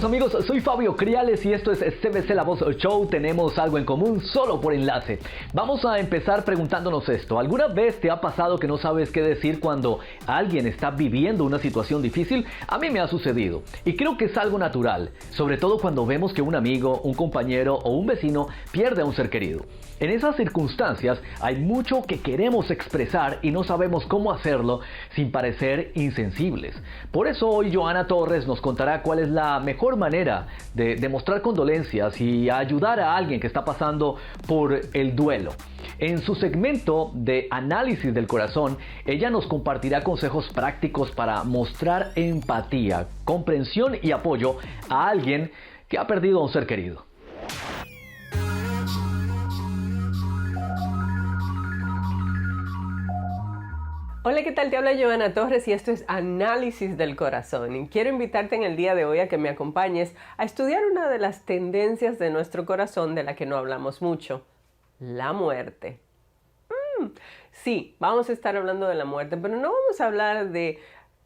Amigos, soy Fabio Criales y esto es CBC La Voz Show. Tenemos algo en común solo por enlace. Vamos a empezar preguntándonos esto. ¿Alguna vez te ha pasado que no sabes qué decir cuando alguien está viviendo una situación difícil? A mí me ha sucedido y creo que es algo natural, sobre todo cuando vemos que un amigo, un compañero o un vecino pierde a un ser querido. En esas circunstancias hay mucho que queremos expresar y no sabemos cómo hacerlo sin parecer insensibles. Por eso hoy Joana Torres nos contará cuál es la mejor manera de demostrar condolencias y ayudar a alguien que está pasando por el duelo. En su segmento de análisis del corazón, ella nos compartirá consejos prácticos para mostrar empatía, comprensión y apoyo a alguien que ha perdido a un ser querido. Hola, ¿qué tal? Te habla Joana Torres y esto es Análisis del Corazón. Y quiero invitarte en el día de hoy a que me acompañes a estudiar una de las tendencias de nuestro corazón de la que no hablamos mucho, la muerte. Sí, vamos a estar hablando de la muerte, pero no vamos a hablar de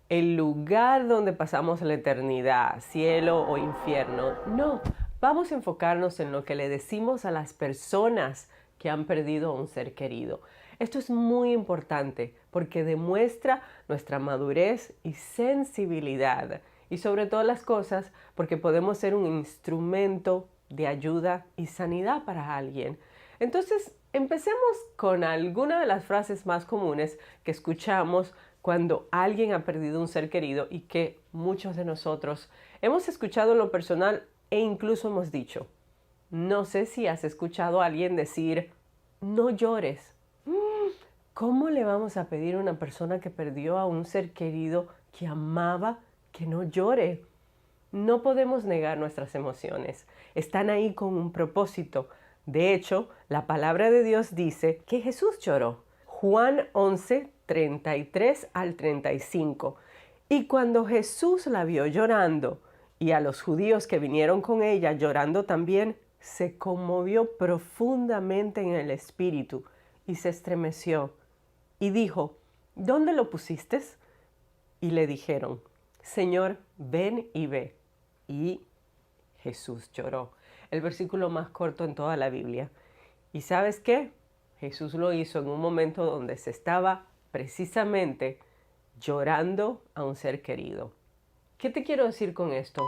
el lugar donde pasamos la eternidad, cielo o infierno. No, vamos a enfocarnos en lo que le decimos a las personas que han perdido a un ser querido. Esto es muy importante porque demuestra nuestra madurez y sensibilidad y sobre todas las cosas porque podemos ser un instrumento de ayuda y sanidad para alguien. Entonces, empecemos con alguna de las frases más comunes que escuchamos cuando alguien ha perdido un ser querido y que muchos de nosotros hemos escuchado en lo personal e incluso hemos dicho. No sé si has escuchado a alguien decir, no llores. ¿Cómo le vamos a pedir a una persona que perdió a un ser querido que amaba que no llore? No podemos negar nuestras emociones. Están ahí con un propósito. De hecho, la palabra de Dios dice que Jesús lloró. Juan 11, 33 al 35. Y cuando Jesús la vio llorando, y a los judíos que vinieron con ella llorando también, se conmovió profundamente en el espíritu y se estremeció. Y dijo, ¿dónde lo pusiste? Y le dijeron, Señor, ven y ve. Y Jesús lloró. El versículo más corto en toda la Biblia. ¿Y sabes qué? Jesús lo hizo en un momento donde se estaba precisamente llorando a un ser querido. ¿Qué te quiero decir con esto?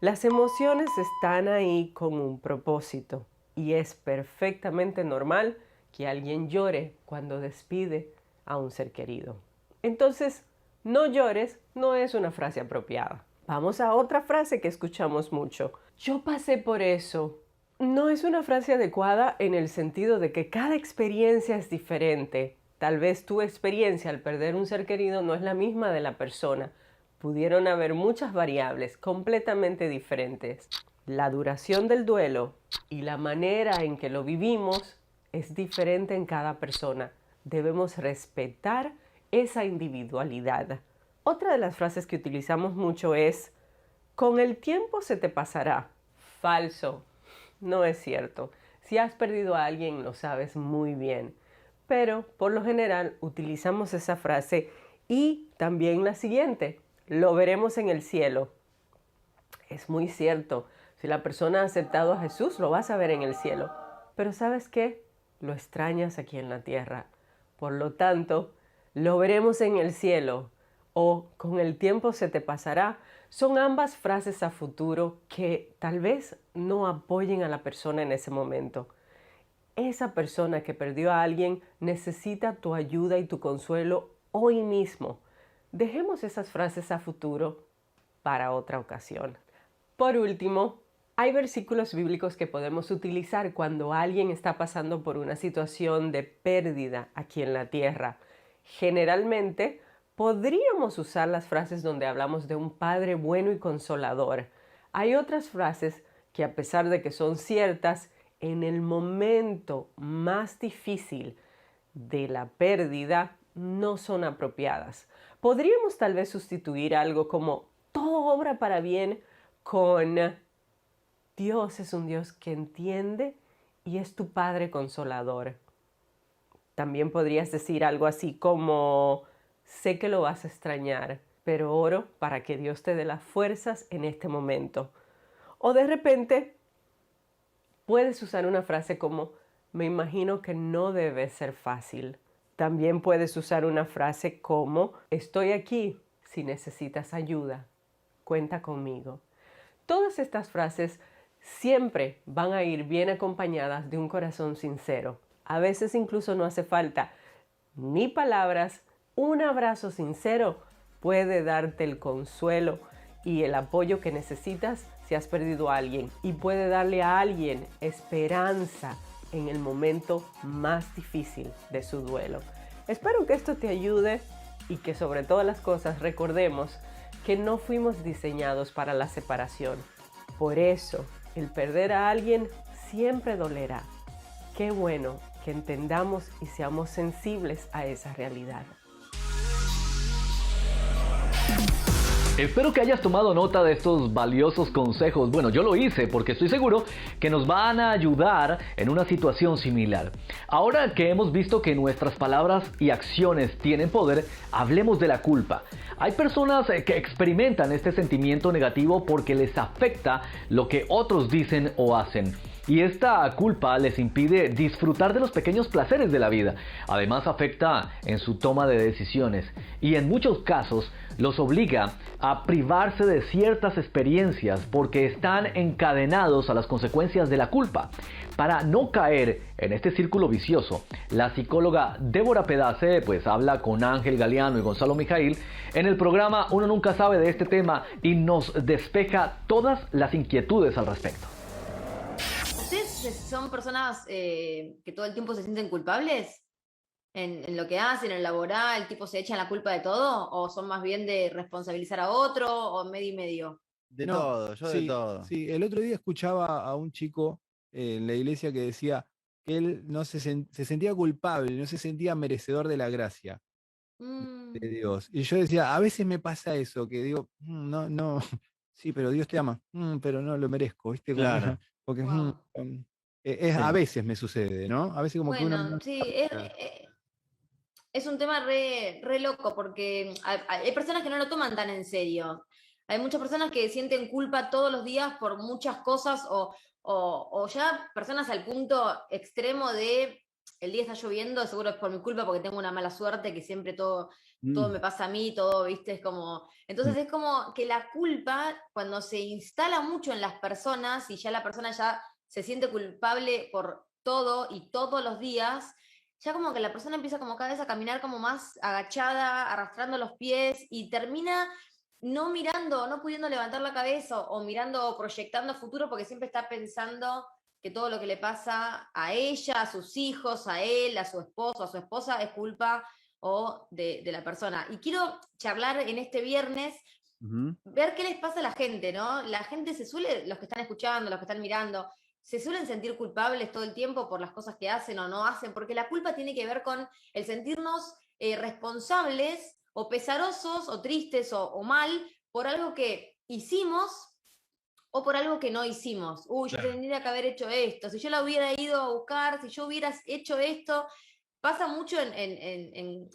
Las emociones están ahí con un propósito y es perfectamente normal que alguien llore cuando despide a un ser querido. Entonces, no llores no es una frase apropiada. Vamos a otra frase que escuchamos mucho. Yo pasé por eso. No es una frase adecuada en el sentido de que cada experiencia es diferente. Tal vez tu experiencia al perder un ser querido no es la misma de la persona. Pudieron haber muchas variables completamente diferentes. La duración del duelo y la manera en que lo vivimos es diferente en cada persona. Debemos respetar esa individualidad. Otra de las frases que utilizamos mucho es, con el tiempo se te pasará. Falso. No es cierto. Si has perdido a alguien, lo sabes muy bien. Pero, por lo general, utilizamos esa frase y también la siguiente. Lo veremos en el cielo. Es muy cierto. Si la persona ha aceptado a Jesús, lo vas a ver en el cielo. Pero ¿sabes qué? Lo extrañas aquí en la tierra. Por lo tanto, lo veremos en el cielo o con el tiempo se te pasará. Son ambas frases a futuro que tal vez no apoyen a la persona en ese momento. Esa persona que perdió a alguien necesita tu ayuda y tu consuelo hoy mismo. Dejemos esas frases a futuro para otra ocasión. Por último, hay versículos bíblicos que podemos utilizar cuando alguien está pasando por una situación de pérdida aquí en la tierra. Generalmente, podríamos usar las frases donde hablamos de un Padre bueno y consolador. Hay otras frases que, a pesar de que son ciertas, en el momento más difícil de la pérdida no son apropiadas. Podríamos tal vez sustituir algo como todo obra para bien con Dios es un Dios que entiende y es tu Padre consolador. También podrías decir algo así como, sé que lo vas a extrañar, pero oro para que Dios te dé las fuerzas en este momento. O de repente puedes usar una frase como, me imagino que no debe ser fácil. También puedes usar una frase como, estoy aquí si necesitas ayuda, cuenta conmigo. Todas estas frases siempre van a ir bien acompañadas de un corazón sincero. A veces incluso no hace falta ni palabras, un abrazo sincero puede darte el consuelo y el apoyo que necesitas si has perdido a alguien, y puede darle a alguien esperanza en el momento más difícil de su duelo. Espero que esto te ayude y que sobre todas las cosas recordemos que no fuimos diseñados para la separación. Por eso, el perder a alguien siempre dolerá. Qué bueno que entendamos y seamos sensibles a esa realidad. Espero que hayas tomado nota de estos valiosos consejos. Bueno, yo lo hice porque estoy seguro que nos van a ayudar en una situación similar. Ahora que hemos visto que nuestras palabras y acciones tienen poder, hablemos de la culpa. Hay personas que experimentan este sentimiento negativo porque les afecta lo que otros dicen o hacen. Y esta culpa les impide disfrutar de los pequeños placeres de la vida. Además afecta en su toma de decisiones y en muchos casos los obliga a privarse de ciertas experiencias porque están encadenados a las consecuencias de la culpa. Para no caer en este círculo vicioso, la psicóloga Débora Pedace habla con Ángel Galeano y Gonzalo Mijail en el programa Uno Nunca Sabe de este tema y nos despeja todas las inquietudes al respecto. ¿Ustedes son personas que todo el tiempo se sienten culpables en lo que hacen, en el laboral, tipo se echan la culpa de todo? ¿O son más bien de responsabilizar a otro o medio y medio? De No, todo, yo de sí, todo. sí. El otro día escuchaba a un chico en la iglesia que decía que él no se sentía culpable, no se sentía merecedor de la gracia de Mm, Dios. Y yo decía, a veces me pasa eso, que digo, no, no, sí, pero Dios te ama, pero no lo merezco, ¿viste? Como que, Claro, porque wow. a sí. veces me sucede, ¿no? A veces como que uno Bueno, no. sí, es un tema re loco porque hay personas que no lo toman tan en serio. Hay muchas personas que sienten culpa todos los días por muchas cosas o ya personas al punto extremo de el día está lloviendo, seguro es por mi culpa porque tengo una mala suerte, que siempre todo me Mm, pasa a mí, todo, viste, es como... Entonces mm, es como que la culpa, cuando se instala mucho en las personas y ya la persona ya se siente culpable por todo y todos los días, ya como que la persona empieza como cada vez a caminar como más agachada, arrastrando los pies y termina no mirando, no pudiendo levantar la cabeza o mirando o proyectando futuro porque siempre está pensando que todo lo que le pasa a ella, a sus hijos, a él, a su esposo, a su esposa es culpa o de la persona. Y quiero charlar en este viernes, ujú. ver qué les pasa a la gente, ¿no? La gente se suele, los que están escuchando, los que están mirando, se suelen sentir culpables todo el tiempo por las cosas que hacen o no hacen, porque la culpa tiene que ver con el sentirnos responsables o pesarosos o tristes o mal por algo que hicimos o por algo que no hicimos. Uy, yo Claro. tendría que haber hecho esto, si yo la hubiera ido a buscar, si yo hubiera hecho esto. Pasa mucho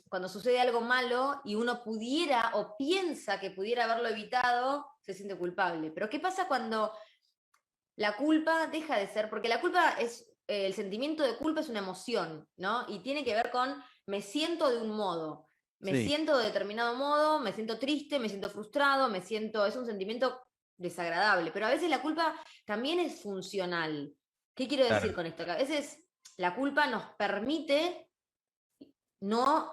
cuando sucede algo malo y uno pudiera o piensa que pudiera haberlo evitado, se siente culpable. Pero ¿qué pasa cuando la culpa deja de ser? Porque la culpa es, el sentimiento de culpa es una emoción, ¿no? Y tiene que ver con me siento de un modo, me Sí, siento de determinado modo, me siento triste, me siento frustrado, es un sentimiento desagradable. Pero a veces la culpa también es funcional. ¿Qué quiero decir claro. con esto? Que a veces la culpa nos permite no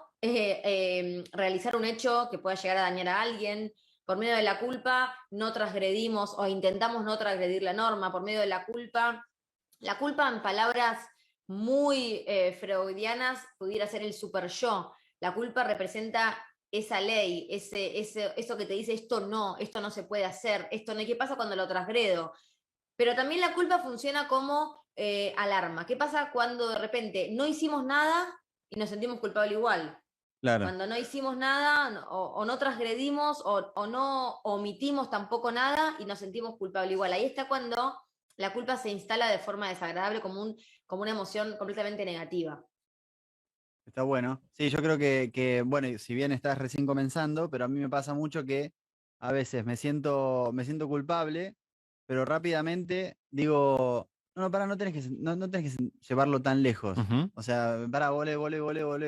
realizar un hecho que pueda llegar a dañar a alguien. Por medio de la culpa no transgredimos o intentamos no transgredir la norma. Por medio de la culpa en palabras muy freudianas pudiera ser el super yo. La culpa representa esa ley, eso que te dice esto no se puede hacer, esto no. ¿Y qué pasa cuando lo transgredo? Pero también la culpa funciona como alarma. ¿Qué pasa cuando de repente no hicimos nada y nos sentimos culpables igual? Claro. Cuando no hicimos nada o no transgredimos o no omitimos tampoco nada y nos sentimos culpables igual. Ahí está cuando la culpa se instala de forma desagradable como una emoción completamente negativa. Está bueno. Sí, yo creo bueno, y si bien estás recién comenzando, pero a mí me pasa mucho que a veces me siento culpable, pero rápidamente digo, no, para, no tenés que llevarlo tan lejos. Ujú. O sea, para, volé,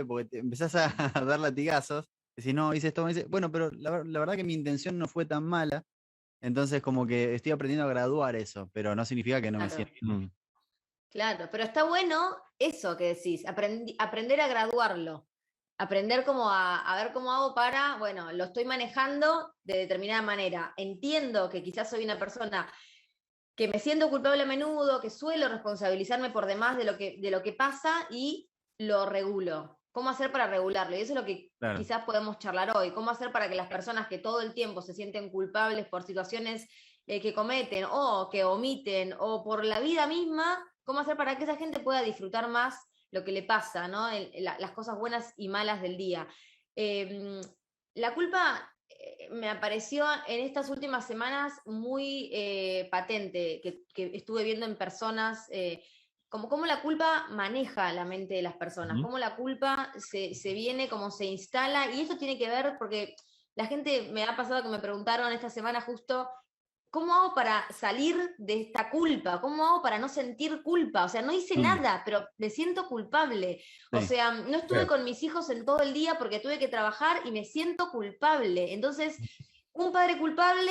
porque te empezás a, a dar latigazos. Y si no, hice esto, me dice, bueno, pero la verdad que mi intención no fue tan mala. Entonces, como que estoy aprendiendo a graduar eso, pero no significa que no me Claro. sienta. Mm. Claro, pero está bueno eso que decís, aprender a graduarlo, aprender como a ver cómo hago para, bueno, lo estoy manejando de determinada manera. Entiendo que quizás soy una persona que me siento culpable a menudo, que suelo responsabilizarme por demás de lo que pasa y lo regulo. ¿Cómo hacer para regularlo? Y eso es lo que Claro. quizás podemos charlar hoy. ¿Cómo hacer para que las personas que todo el tiempo se sienten culpables por situaciones que cometen o que omiten o por la vida misma, cómo hacer para que esa gente pueda disfrutar más lo que le pasa, ¿no? Las cosas buenas y malas del día. La culpa me apareció en estas últimas semanas muy patente, que estuve viendo en personas, como cómo la culpa maneja la mente de las personas, Ujú. cómo la culpa se viene, cómo se instala, y esto tiene que ver porque la gente me ha pasado que me preguntaron esta semana justo, ¿cómo hago para salir de esta culpa? ¿Cómo hago para no sentir culpa? O sea, no hice Mm. nada, pero me siento culpable. O Sí. sea, no estuve con mis hijos en todo el día porque tuve que trabajar y me siento culpable. Entonces, un padre culpable,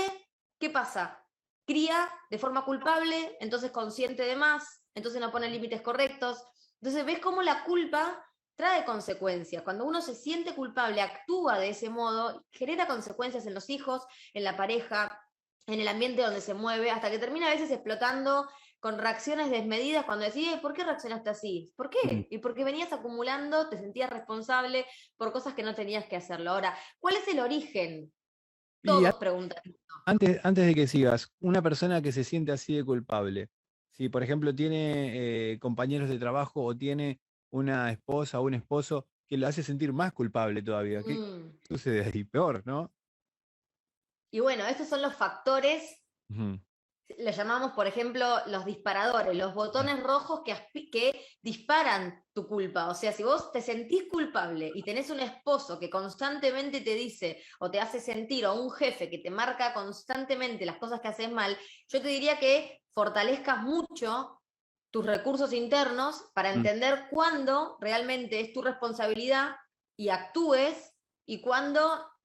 ¿qué pasa? Cría de forma culpable, entonces consciente de más, entonces no pone límites correctos. Entonces, ves cómo la culpa trae consecuencias. Cuando uno se siente culpable, actúa de ese modo, genera consecuencias en los hijos, en la pareja, en el ambiente donde se mueve, hasta que termina a veces explotando con reacciones desmedidas cuando decís, ¿por qué reaccionaste así? ¿Por Mm. qué? Y porque venías acumulando, te sentías responsable por cosas que no tenías que hacerlo. Ahora, ¿cuál es el origen? Y Todos preguntan. antes de que sigas, una persona que se siente así de culpable, si por ejemplo tiene compañeros de trabajo o tiene una esposa o un esposo que lo hace sentir más culpable todavía, ¿qué Mm. sucede ahí? Peor, ¿no? Y bueno, estos son los factores, Ujú. le llamamos, por ejemplo, los disparadores, los botones rojos que disparan tu culpa. O sea, si vos te sentís culpable y tenés un esposo que constantemente te dice o te hace sentir, o un jefe que te marca constantemente las cosas que haces mal, yo te diría que fortalezcas mucho tus recursos internos para Mm. entender cuándo realmente es tu responsabilidad y actúes, y cuándo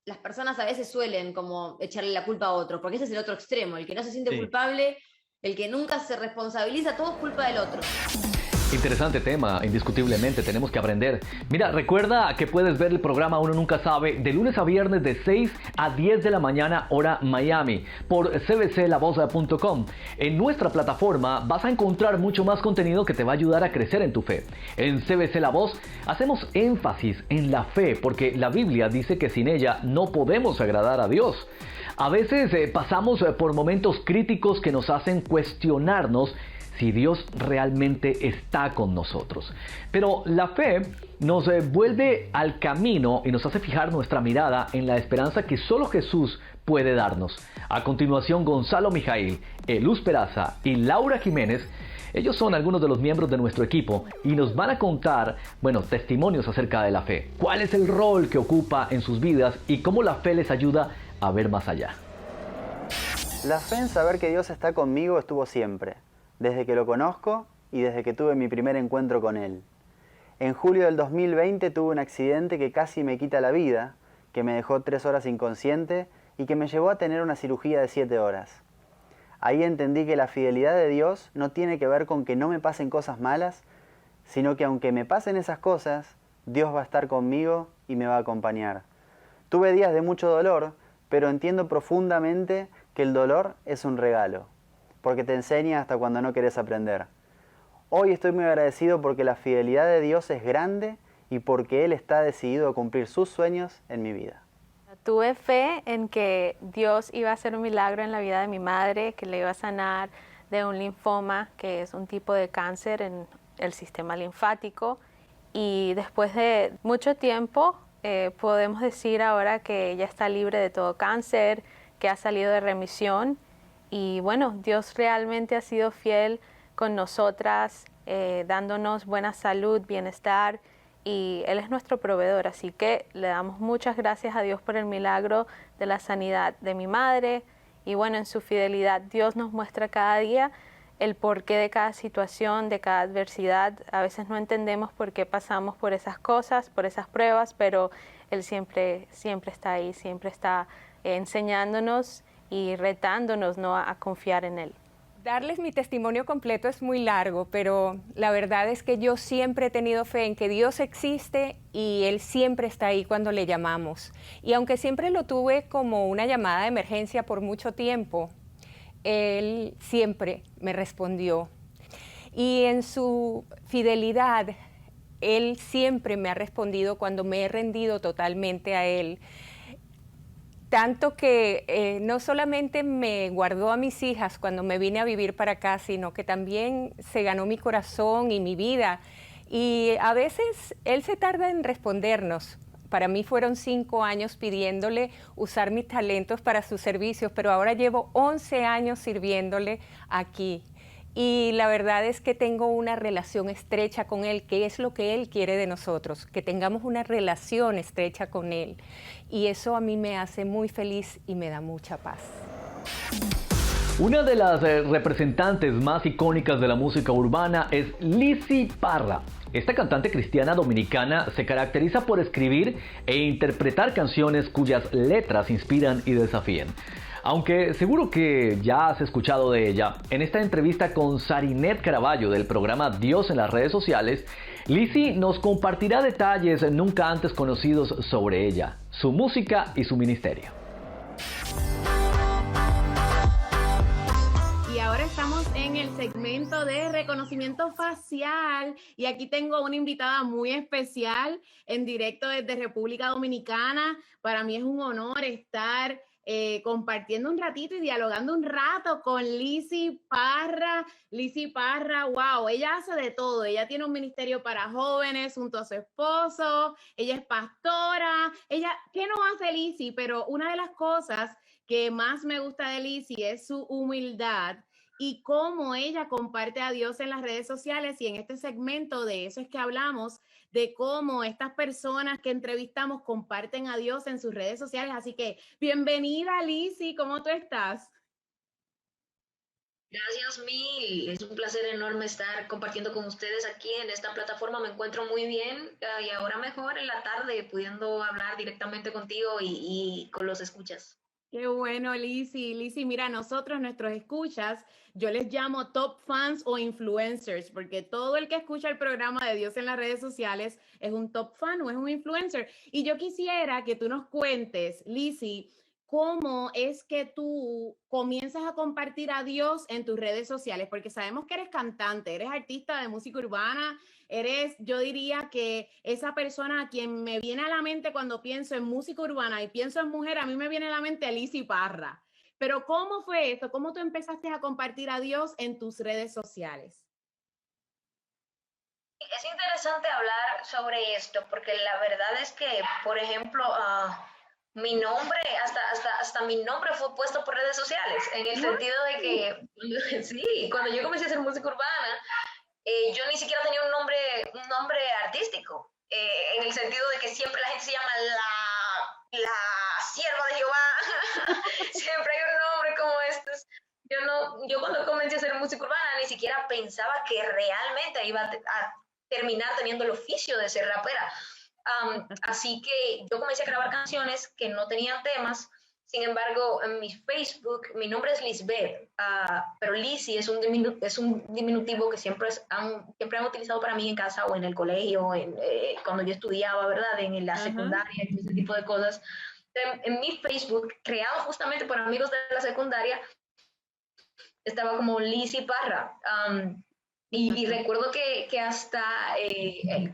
las personas a veces suelen como echarle la culpa a otro, porque ese es el otro extremo, el que no se siente Sí. culpable, el que nunca se responsabiliza, todo es culpa del otro. Interesante tema, indiscutiblemente, tenemos que aprender. Mira, recuerda que puedes ver el programa Uno Nunca Sabe de lunes a viernes de 6 a 10 de la mañana hora Miami por cbclavoz.com. En nuestra plataforma vas a encontrar mucho más contenido que te va a ayudar a crecer en tu fe. En CBC La Voz hacemos énfasis en la fe porque la Biblia dice que sin ella no podemos agradar a Dios. A veces pasamos por momentos críticos que nos hacen cuestionarnos si Dios realmente está con nosotros. Pero la fe nos vuelve al camino y nos hace fijar nuestra mirada en la esperanza que solo Jesús puede darnos. A continuación, Gonzalo Mijail, Eluz Peraza y Laura Jiménez, ellos son algunos de los miembros de nuestro equipo y nos van a contar, testimonios acerca de la fe. ¿Cuál es el rol que ocupa en sus vidas y cómo la fe les ayuda a ver más allá? La fe en saber que Dios está conmigo estuvo siempre, desde que lo conozco y desde que tuve mi primer encuentro con Él. En julio del 2020 tuve un accidente que casi me quita la vida, que me dejó 3 horas inconsciente y que me llevó a tener una cirugía de 7 horas. Ahí entendí que la fidelidad de Dios no tiene que ver con que no me pasen cosas malas, sino que aunque me pasen esas cosas, Dios va a estar conmigo y me va a acompañar. Tuve días de mucho dolor, pero entiendo profundamente que el dolor es un regalo, porque te enseña hasta cuando no querés aprender. Hoy estoy muy agradecido porque la fidelidad de Dios es grande y porque Él está decidido a cumplir sus sueños en mi vida. Tuve fe en que Dios iba a hacer un milagro en la vida de mi madre, que le iba a sanar de un linfoma, que es un tipo de cáncer en el sistema linfático. Y después de mucho tiempo, podemos decir ahora que ella está libre de todo cáncer, que ha salido de remisión. Y bueno, Dios realmente ha sido fiel con nosotras, dándonos buena salud, bienestar, y Él es nuestro proveedor. Así que le damos muchas gracias a Dios por el milagro de la sanidad de mi madre Y bueno, en su fidelidad Dios nos muestra cada día el porqué de cada situación, de cada adversidad. A veces no entendemos por qué pasamos por esas cosas, por esas pruebas, pero Él siempre está ahí, siempre está enseñándonos y retándonos, ¿no?, a confiar en Él. Darles mi testimonio completo es muy largo, pero la verdad es que yo siempre he tenido fe en que Dios existe y Él siempre está ahí cuando le llamamos. Y aunque siempre lo tuve como una llamada de emergencia por mucho tiempo, Él siempre me respondió. Y en su fidelidad, Él siempre me ha respondido cuando me he rendido totalmente a Él. Tanto que no solamente me guardó a mis hijas cuando me vine a vivir para acá, sino que también se ganó mi corazón y mi vida. Y a veces Él se tarda en respondernos. Para mí fueron 5 años pidiéndole usar mis talentos para sus servicios, pero ahora llevo 11 años sirviéndole aquí. Y la verdad es que tengo una relación estrecha con Él, que es lo que Él quiere de nosotros, que tengamos una relación estrecha con Él. Y eso a mí me hace muy feliz y me da mucha paz. Una de las representantes más icónicas de la música urbana es Lizzy Parra. Esta cantante cristiana dominicana se caracteriza por escribir e interpretar canciones cuyas letras inspiran y desafían. Aunque seguro que ya has escuchado de ella, en esta entrevista con Sarinet Caraballo del programa Dios en las redes sociales, Lizzy nos compartirá detalles nunca antes conocidos sobre ella, su música y su ministerio. Y ahora estamos en el segmento de reconocimiento facial y aquí tengo una invitada muy especial en directo desde República Dominicana. Para mí es un honor estar compartiendo un ratito y dialogando un rato con Lizzy Parra. Lizzy Parra, wow, ella hace de todo. Ella tiene un ministerio para jóvenes junto a su esposo, ella es pastora. ¿Qué no hace Lizzy? Pero una de las cosas que más me gusta de Lizzy es su humildad y cómo ella comparte a Dios en las redes sociales, y en este segmento de eso es que hablamos, de cómo estas personas que entrevistamos comparten a Dios en sus redes sociales. Así que bienvenida, Lizzy, ¿cómo tú estás? Gracias mil, es un placer enorme estar compartiendo con ustedes aquí en esta plataforma. Me encuentro muy bien y ahora mejor en la tarde pudiendo hablar directamente contigo y con los escuchas. Qué bueno, Lizzy. Lizzy, mira, nosotros, nuestros escuchas, yo les llamo top fans o influencers, porque todo el que escucha el programa de Dios en las redes sociales es un top fan o es un influencer. Y yo quisiera que tú nos cuentes, Lizzy, cómo es que tú comienzas a compartir a Dios en tus redes sociales, porque sabemos que eres cantante, eres artista de música urbana, eres, yo diría que esa persona a quien me viene a la mente cuando pienso en música urbana y pienso en mujer, a mí me viene a la mente Lizzy Parra. Pero ¿cómo fue esto? ¿Cómo tú empezaste a compartir a Dios en tus redes sociales? Es interesante hablar sobre esto porque la verdad es que, por ejemplo, mi nombre, hasta mi nombre fue puesto por redes sociales, en el sentido de que, sí, cuando yo comencé a hacer música urbana, yo ni siquiera tenía un nombre artístico, en el sentido de que siempre la gente se llama la sierva de Jehová, siempre hay un nombre como estos. Yo cuando comencé a hacer música urbana ni siquiera pensaba que realmente iba a terminar teniendo el oficio de ser rapera. Así que yo comencé a grabar canciones que no tenían temas. Sin embargo, en mi Facebook, mi nombre es Lisbeth, pero Lizzy es un diminutivo que siempre han utilizado para mí en casa o en el colegio, cuando yo estudiaba, ¿verdad? En la secundaria y ese tipo de cosas. En mi Facebook, creado justamente por amigos de la secundaria, estaba como Lizzy Parra. Y recuerdo que hasta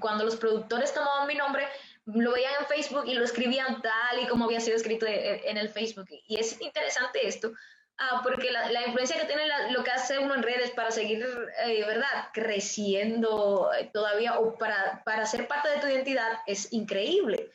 cuando los productores tomaban mi nombre, lo veían en Facebook y lo escribían tal y como había sido escrito en el Facebook. Y es interesante esto, porque la influencia que tiene lo que hace uno en redes para seguir, ¿verdad?, creciendo todavía, o para ser parte de tu identidad, es increíble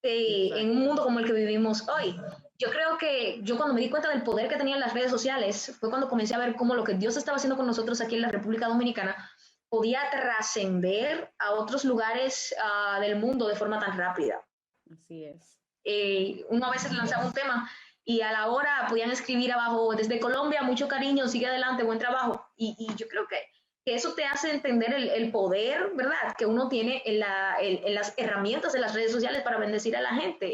en un mundo como el que vivimos hoy. Yo creo que yo cuando me di cuenta del poder que tenían las redes sociales fue cuando comencé a ver cómo lo que Dios estaba haciendo con nosotros aquí en la República Dominicana podía trascender a otros lugares del mundo de forma tan rápida. Así es. Uno a veces lanzaba un tema y a la hora podían escribir abajo, desde Colombia, mucho cariño, sigue adelante, buen trabajo. Y yo creo que eso te hace entender el poder, ¿verdad?, que uno tiene en las herramientas de las redes sociales para bendecir a la gente.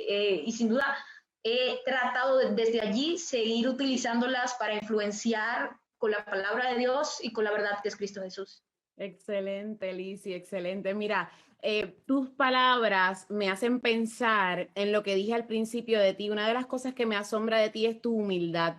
Y sin duda he tratado desde allí seguir utilizándolas para influenciar con la palabra de Dios y con la verdad que es Cristo Jesús. Excelente, Lizzy, excelente. Mira, tus palabras me hacen pensar en lo que dije al principio de ti. Una de las cosas que me asombra de ti es tu humildad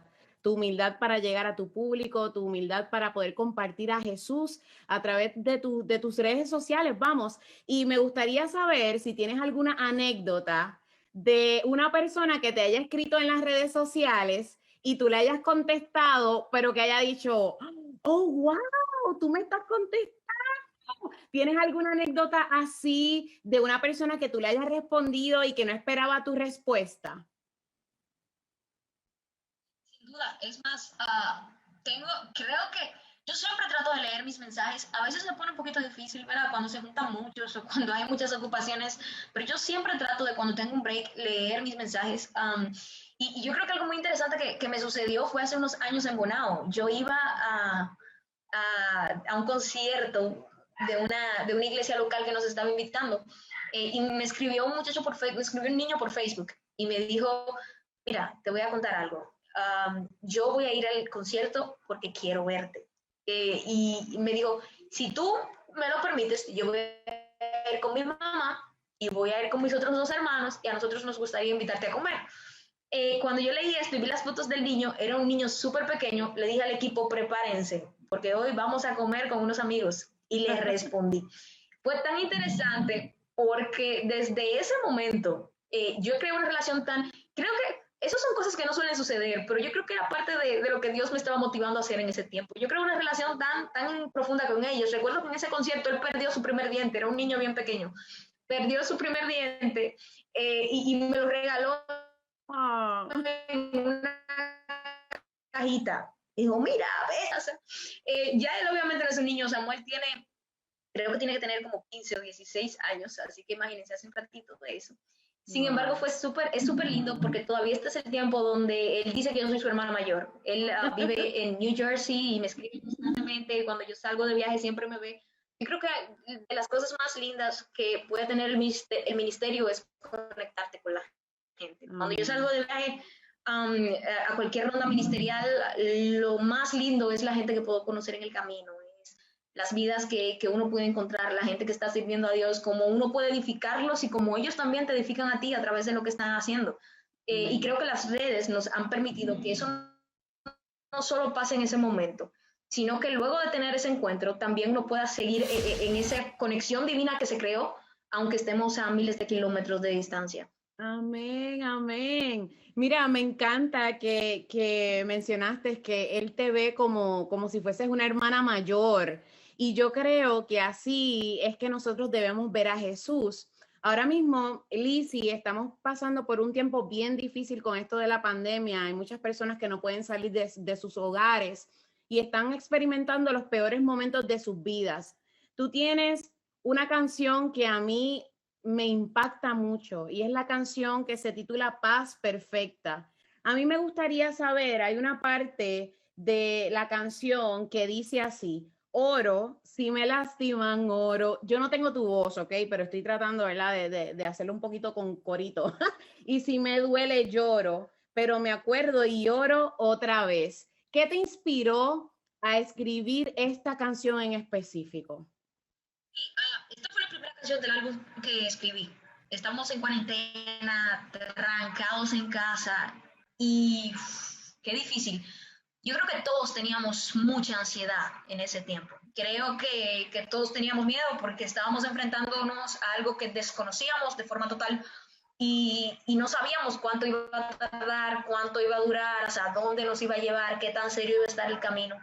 para llegar a tu público, tu humildad para poder compartir a Jesús a través de tus redes sociales, vamos. Y me gustaría saber si tienes alguna anécdota de una persona que te haya escrito en las redes sociales y tú le hayas contestado, pero que haya dicho, oh, wow, tú me estás contestando. ¿Tienes alguna anécdota así de una persona que tú le hayas respondido y que no esperaba tu respuesta? Sin duda, es más, creo que yo siempre trato de leer mis mensajes. A veces se pone un poquito difícil, ¿verdad?, cuando se juntan muchos o cuando hay muchas ocupaciones, pero yo siempre trato de, cuando tengo un break, leer mis mensajes. Y yo creo que algo muy interesante que me sucedió fue hace unos años en Bonao. Yo iba a un concierto de una iglesia local que nos estaba invitando, y me escribió un muchacho me escribió un niño por Facebook y me dijo, mira, te voy a contar algo. Yo voy a ir al concierto porque quiero verte. Y me dijo, si tú me lo permites, yo voy a ir con mi mamá y voy a ir con mis otros 2 hermanos y a nosotros nos gustaría invitarte a comer. Cuando yo leí esto y vi las fotos del niño, era un niño súper pequeño, le dije al equipo, prepárense, porque hoy vamos a comer con unos amigos. Y le respondí. Fue tan interesante porque desde ese momento yo creé una relación creo que esas son cosas que no suelen suceder, pero yo creo que era parte de lo que Dios me estaba motivando a hacer en ese tiempo. Yo creé una relación tan profunda con ellos. Recuerdo que en ese concierto él perdió su primer diente, era un niño bien pequeño. Perdió su primer diente y me lo regaló en una cajita. Dijo, mira, ve, o sea, ya él obviamente no es un niño. Samuel creo que tiene que tener como 15 o 16 años, así que imagínense, hace un ratito de eso. Sin embargo, es súper lindo porque todavía este es el tiempo donde él dice que yo soy su hermana mayor. Él vive en New Jersey y me escribe constantemente. Cuando yo salgo de viaje siempre me ve. Yo creo que de las cosas más lindas que puede tener el ministerio es conectarte con la gente. Cuando yo salgo de viaje, a cualquier ronda ministerial, lo más lindo es la gente que puedo conocer en el camino, es las vidas que uno puede encontrar, la gente que está sirviendo a Dios, cómo uno puede edificarlos y cómo ellos también te edifican a ti a través de lo que están haciendo. Y creo que las redes nos han permitido que eso no solo pase en ese momento, sino que luego de tener ese encuentro también uno pueda seguir en esa conexión divina que se creó, aunque estemos a miles de kilómetros de distancia. Amén, amén. Mira, me encanta que mencionaste que él te ve como si fueses una hermana mayor. Y yo creo que así es que nosotros debemos ver a Jesús. Ahora mismo, Lizzy, estamos pasando por un tiempo bien difícil con esto de la pandemia. Hay muchas personas que no pueden salir de sus hogares y están experimentando los peores momentos de sus vidas. Tú tienes una canción que a mí me impacta mucho y es la canción que se titula Paz Perfecta. A mí me gustaría saber, hay una parte de la canción que dice así: oro, si me lastiman, oro. Yo no tengo tu voz, ¿ok? Pero estoy tratando, ¿verdad?, de hacerlo un poquito con corito. Y si me duele, lloro, pero me acuerdo y lloro otra vez. ¿Qué te inspiró a escribir esta canción en específico? Esta fue la primera canción del álbum que escribí. Estamos en cuarentena, trancados en casa y qué difícil. Yo creo que todos teníamos mucha ansiedad en ese tiempo. Creo que todos teníamos miedo porque estábamos enfrentándonos a algo que desconocíamos de forma total y no sabíamos cuánto iba a tardar, cuánto iba a durar, o sea, dónde nos iba a llevar, qué tan serio iba a estar el camino.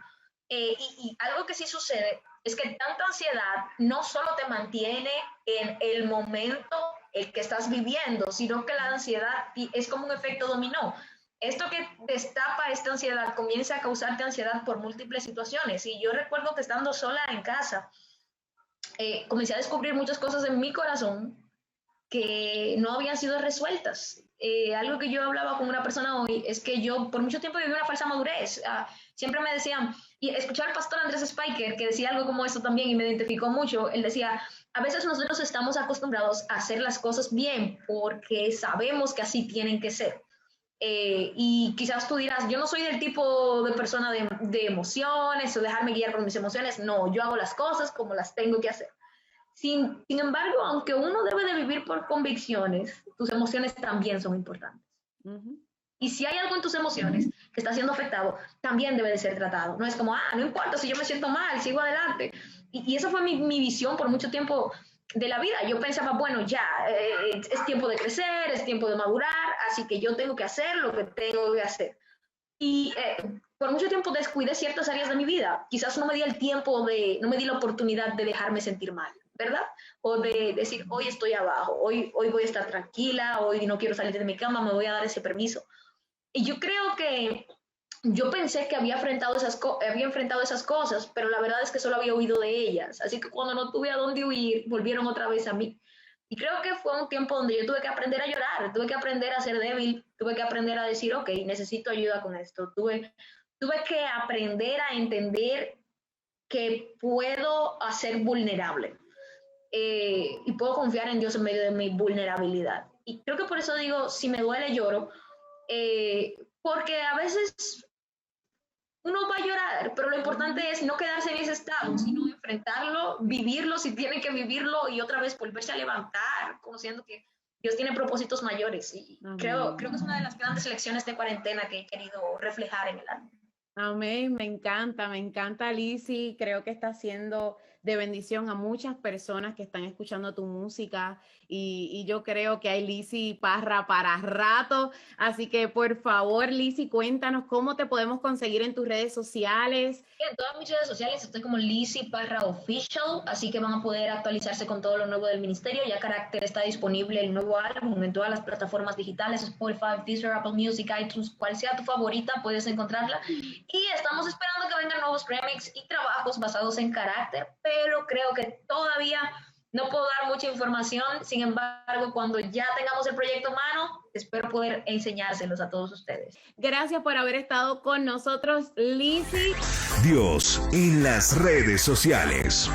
Y algo que sí sucede es que tanta ansiedad no solo te mantiene en el momento el que estás viviendo, sino que la ansiedad es como un efecto dominó. Esto que destapa esta ansiedad comienza a causarte ansiedad por múltiples situaciones. Y yo recuerdo que estando sola en casa, comencé a descubrir muchas cosas en mi corazón que no habían sido resueltas. algo que yo hablaba con una persona hoy es que yo por mucho tiempo viví una falsa madurez. Siempre me decían, y escuchar al pastor Andrés Spiker, que decía algo como esto también y me identificó mucho. Él decía, a veces nosotros estamos acostumbrados a hacer las cosas bien porque sabemos que así tienen que ser. Y quizás tú dirás, yo no soy del tipo de persona de emociones o dejarme guiar por mis emociones. No, yo hago las cosas como las tengo que hacer. Sin embargo, aunque uno debe de vivir por convicciones, tus emociones también son importantes. Y si hay algo en tus emociones que está siendo afectado, también debe de ser tratado. No es como, no importa si yo me siento mal, sigo adelante. Y esa fue mi visión por mucho tiempo de la vida. Yo pensaba, bueno, ya, es tiempo de crecer, es tiempo de madurar, así que yo tengo que hacer lo que tengo que hacer. Y por mucho tiempo descuidé ciertas áreas de mi vida. Quizás no me di el tiempo no me di la oportunidad de dejarme sentir mal, ¿verdad? O de decir, hoy estoy abajo, hoy voy a estar tranquila, hoy no quiero salir de mi cama, me voy a dar ese permiso. Y yo creo que yo pensé que había enfrentado esas cosas, pero la verdad es que solo había huido de ellas. Así que cuando no tuve a dónde huir, volvieron otra vez a mí. Y creo que fue un tiempo donde yo tuve que aprender a llorar, tuve que aprender a ser débil, tuve que aprender a decir, ok, necesito ayuda con esto. Tuve que aprender a entender que puedo ser vulnerable y puedo confiar en Dios en medio de mi vulnerabilidad. Y creo que por eso digo, si me duele, lloro, porque a veces uno va a llorar, pero lo importante es no quedarse en ese estado, sino enfrentarlo, vivirlo si tiene que vivirlo y otra vez volverse a levantar, conociendo que Dios tiene propósitos mayores. Y creo que es una de las grandes lecciones de cuarentena que he querido reflejar en el álbum. Amén, me encanta, Lizzy. Creo que está siendo de bendición a muchas personas que están escuchando tu música y yo creo que hay Lizzy Parra para rato. Así que por favor, Lizzy, cuéntanos cómo te podemos conseguir en tus redes sociales. En todas mis redes sociales estoy como Lizzy Parra Official, así que van a poder actualizarse con todo lo nuevo del ministerio. Ya Carácter está disponible el nuevo álbum en todas las plataformas digitales, Spotify, Deezer, Apple Music, iTunes, cual sea tu favorita, puedes encontrarla. Y estamos esperando que vengan nuevos remix y trabajos basados en Carácter, pero creo que todavía no puedo dar mucha información. Sin embargo, cuando ya tengamos el proyecto en mano, espero poder enseñárselos a todos ustedes. Gracias por haber estado con nosotros, Lizzy. Dios en las redes sociales.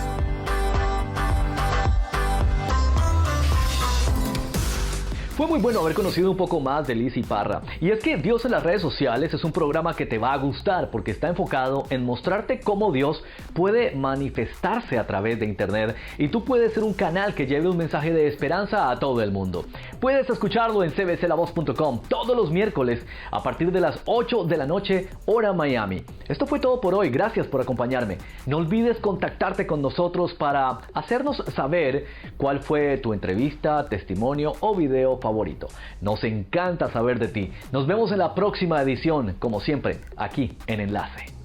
Fue muy bueno haber conocido un poco más de Lizzy Parra. Y es que Dios en las redes sociales es un programa que te va a gustar porque está enfocado en mostrarte cómo Dios puede manifestarse a través de internet y tú puedes ser un canal que lleve un mensaje de esperanza a todo el mundo. Puedes escucharlo en cbclavoz.com todos los miércoles a partir de las 8 de la noche, hora Miami. Esto fue todo por hoy, gracias por acompañarme. No olvides contactarte con nosotros para hacernos saber cuál fue tu entrevista, testimonio o video favorito. Nos encanta saber de ti. Nos vemos en la próxima edición, como siempre, aquí en Enlace.